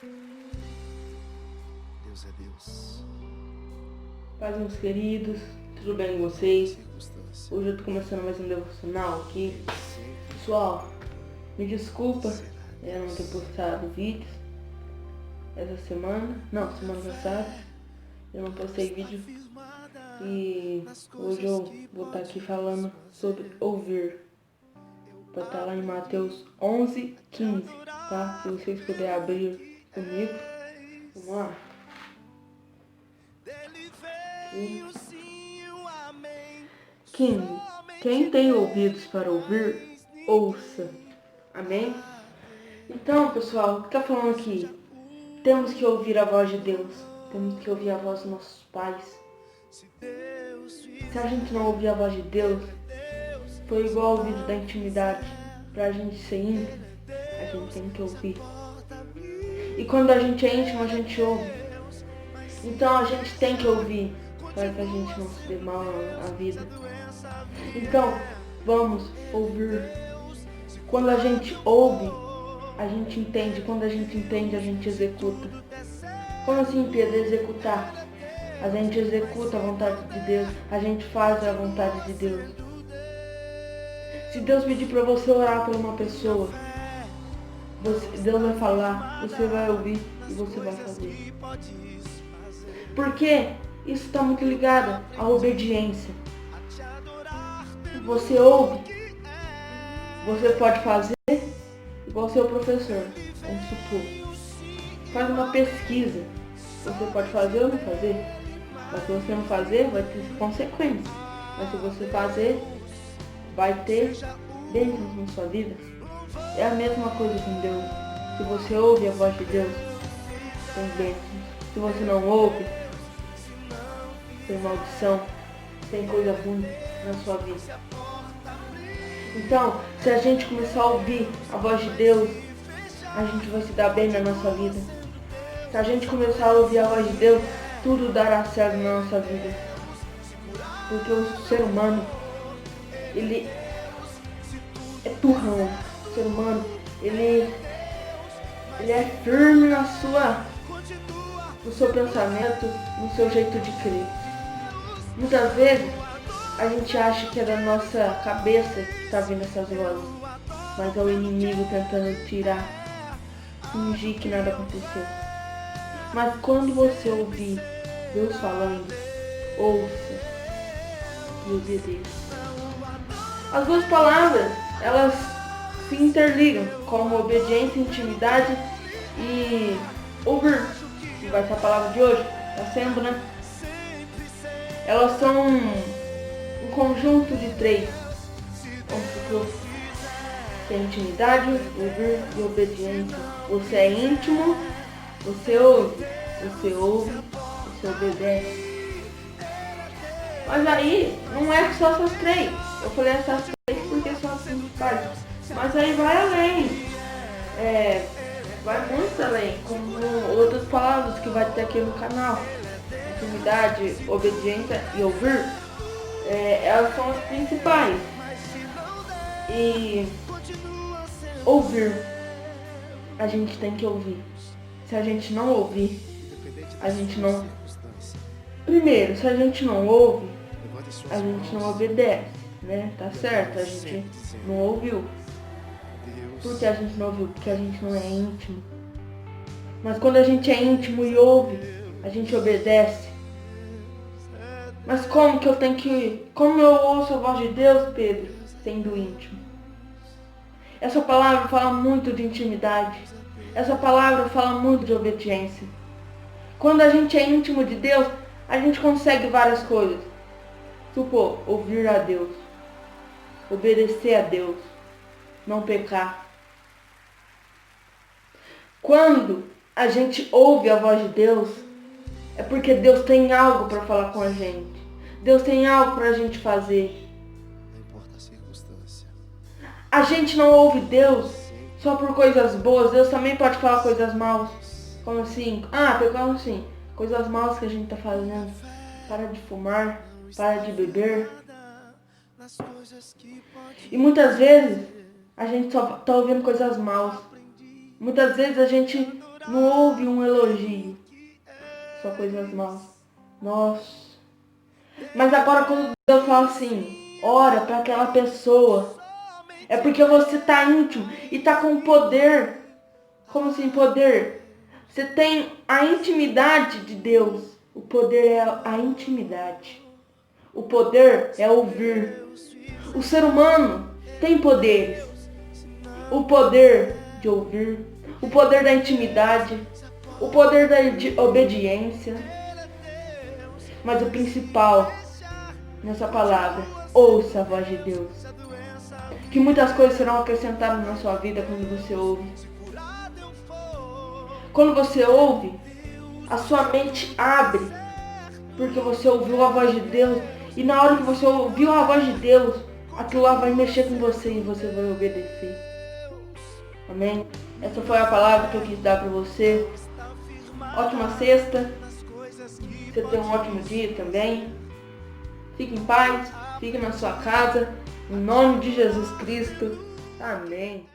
Deus é Deus. Paz, meus queridos, tudo bem com vocês? Circunstância. Hoje eu tô começando mais um devocional aqui. Pessoal, me desculpa eu não ter postado vídeos essa semana. Não, semana passada eu não postei vídeo. E hoje eu vou estar aqui falando sobre ouvir. Vai estar lá em Mateus 11:15, tá? Se vocês puderem abrir comigo. Vamos lá. Aqui. 15. Quem tem ouvidos para ouvir, ouça. Amém? Então, pessoal, o que está falando aqui? Temos que ouvir a voz de Deus. Temos que ouvir a voz dos nossos pais. Se a gente não ouvir a voz de Deus, foi igual ao vídeo da intimidade. Para a gente ser íntimo, a gente tem que ouvir. E quando a gente é íntimo, a gente ouve. Então a gente tem que ouvir para que a gente não se dê mal à vida. Então, vamos ouvir. Quando a gente ouve, a gente entende. Quando a gente entende, a gente executa. Como assim, Pedro, executar? A gente executa a vontade de Deus. A gente faz a vontade de Deus. Se Deus pedir para você orar por uma pessoa, Deus vai falar, você vai ouvir e você vai fazer. Porque isso está muito ligado à obediência. Você ouve, você pode fazer igual seu professor. Vamos supor. Faz uma pesquisa. Você pode fazer ou não fazer. Mas se você não fazer, vai ter consequências. Mas se você fazer, vai ter bênçãos na sua vida. É a mesma coisa com Deus. Se você ouve a voz de Deus, tem bênçãos. Se você não ouve, tem maldição, tem coisa ruim na sua vida. Então, se a gente começar a ouvir a voz de Deus, a gente vai se dar bem na nossa vida. Se a gente começar a ouvir a voz de Deus, tudo dará certo na nossa vida. Porque o ser humano, ele é turrão. O ser humano, ele é firme no seu pensamento, no seu jeito de crer. Muitas vezes, a gente acha que é da nossa cabeça que está vindo essas vozes, mas é o inimigo tentando tirar, fingir que nada aconteceu. Mas quando você ouvir Deus falando, ouça e obedeça. As duas palavras, elas se interligam, como obediência, intimidade e ouvir, que vai ser a palavra de hoje, está sendo, né? Elas são um conjunto de três. Vamos supor, tem intimidade, ouvir e obediência. Você é íntimo, você ouve, você obedece. Mas aí não é só essas três. Eu falei essas três porque são as principais. Mas aí vai além. Vai muito além, como outras palavras que vai ter aqui no canal. Intimidade, obediência e ouvir, elas são as principais. E ouvir, a gente tem que ouvir. Se a gente não ouvir, a gente não... Primeiro, se a gente não ouve, a gente não obedece, né? Tá certo? A gente não ouviu. Por que a gente não ouviu? Porque a gente não é íntimo. Mas quando a gente é íntimo e ouve, a gente obedece. Mas como eu ouço a voz de Deus, Pedro, sendo íntimo? Essa palavra fala muito de intimidade. Essa palavra fala muito de obediência. Quando a gente é íntimo de Deus, a gente consegue várias coisas. Supor, ouvir a Deus, obedecer a Deus, não pecar. Quando a gente ouve a voz de Deus, é porque Deus tem algo para falar com a gente. Deus tem algo para a gente fazer. Não importa a circunstância. A gente não ouve Deus só por coisas boas. Deus também pode falar coisas maus. Como assim? Como assim? Coisas maus que a gente tá fazendo. Para de fumar, para de beber. E muitas vezes a gente só tá ouvindo coisas maus. Muitas vezes a gente Não houve um elogio. Só coisas más. Nossa. Mas agora quando Deus fala assim, ora para aquela pessoa, é porque você está íntimo e está com poder. Como assim poder? Você tem a intimidade de Deus. O poder é a intimidade. O poder é ouvir. O ser humano tem poderes. O poder de ouvir, o poder da intimidade, o poder da obediência. Mas o principal nessa palavra, ouça a voz de Deus. Que muitas coisas serão acrescentadas na sua vida quando você ouve. Quando você ouve, a sua mente abre, porque você ouviu a voz de Deus. E na hora que você ouviu a voz de Deus, aquilo lá vai mexer com você e você vai obedecer. Amém? Essa foi a palavra que eu quis dar para você. Ótima sexta. Você tenha um ótimo dia também. Fique em paz. Fique na sua casa. Em nome de Jesus Cristo. Amém.